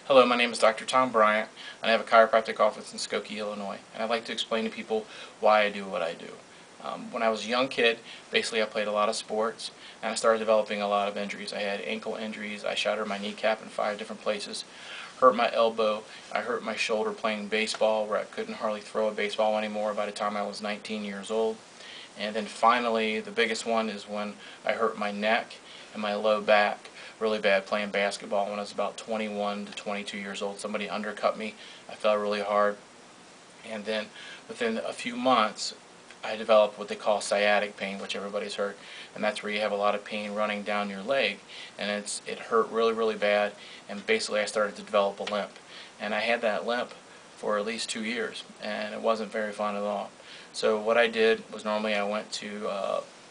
Hello, my name is Dr. Tom Bryant, and I have a chiropractic office in Skokie, Illinois. And I'd like to explain to people why I do what I do. When I was a young kid, basically I played a lot of sports, and I started developing a lot of injuries. I had ankle injuries, I shattered my kneecap in 5 different places, hurt my elbow, I hurt my shoulder playing baseball where I couldn't hardly throw a baseball anymore by the time I was 19 years old. And then finally, the biggest one is when I hurt my neck and my low back really bad playing basketball when I was about 21 to 22 years old. Somebody undercut me. I fell really hard. And then within a few months, I developed what they call sciatic pain, which everybody's heard. And that's where you have a lot of pain running down your leg. And it hurt really, really bad. And basically I started to develop a limp. And I had that limp for at least 2 years. And it wasn't very fun at all. So what I did was normally I went to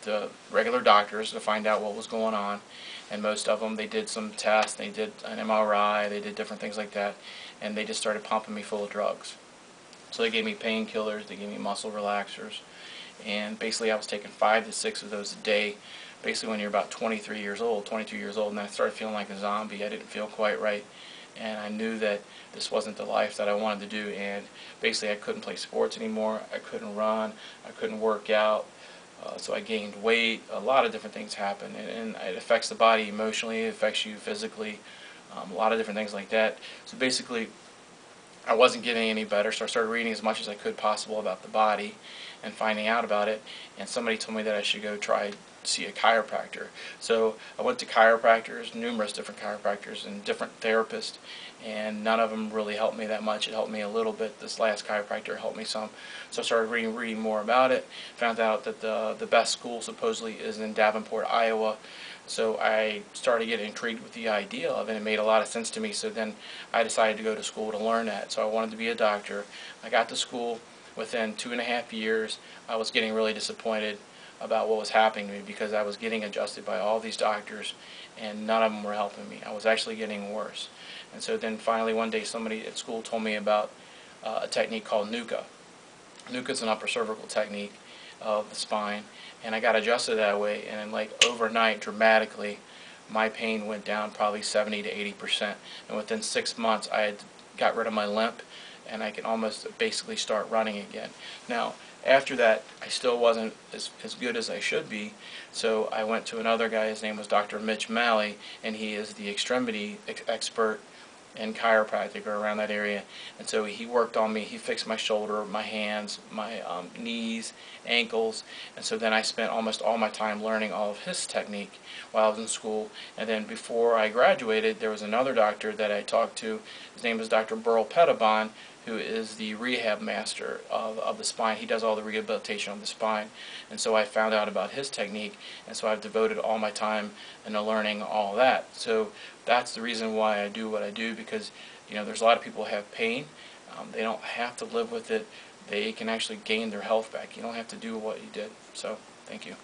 the regular doctors to find out what was going on, and most of them, they did some tests, they did an MRI, they did different things like that, and they just started pumping me full of drugs. So they gave me painkillers, they gave me muscle relaxers, and basically I was taking 5 to 6 of those a day, basically when you're about 23 years old, 22 years old, and I started feeling like a zombie. I didn't feel quite right, and I knew that this wasn't the life that I wanted to do, and basically I couldn't play sports anymore, I couldn't run, I couldn't work out, so I gained weight. A lot of different things happen, and it affects the body emotionally, it affects you physically, a lot of different things like that. So basically I wasn't getting any better, so I started reading as much as I could possible about the body and finding out about it, and somebody told me that I should go try see a chiropractor. So I went to chiropractors, numerous different chiropractors and different therapists, and none of them really helped me that much. It helped me a little bit. This last chiropractor helped me some. So I started reading more about it, found out that the best school supposedly is in Davenport, Iowa. So I started getting intrigued with the idea of it. It made a lot of sense to me. So then I decided to go to school to learn that. So I wanted to be a doctor. I got to school. Within 2.5 years, I was getting really disappointed about what was happening to me because I was getting adjusted by all these doctors and none of them were helping me. I was actually getting worse. And so then finally one day somebody at school told me about a technique called NUCA. NUCA is an upper cervical technique of the spine, and I got adjusted that way, and then like overnight dramatically my pain went down probably 70 to 80%, and within 6 months I had got rid of my limp and I can almost basically start running again. Now after that I still wasn't as good as I should be, so I went to another guy. His name was Dr. Mitch Malley, and he is the extremity expert in chiropractic or around that area. And so he worked on me. He fixed my shoulder, my hands, my knees, ankles, and so then I spent almost all my time learning all of his technique while I was in school. And then before I graduated, there was another doctor that I talked to. His name is Dr. Burl Pettibon, who is the rehab master of the spine. He does all the rehabilitation of the spine. And so I found out about his technique, and so I've devoted all my time into learning all that. So that's the reason why I do what I do, because there's a lot of people who have pain. They don't have to live with it. They can actually gain their health back. You don't have to do what you did. So thank you.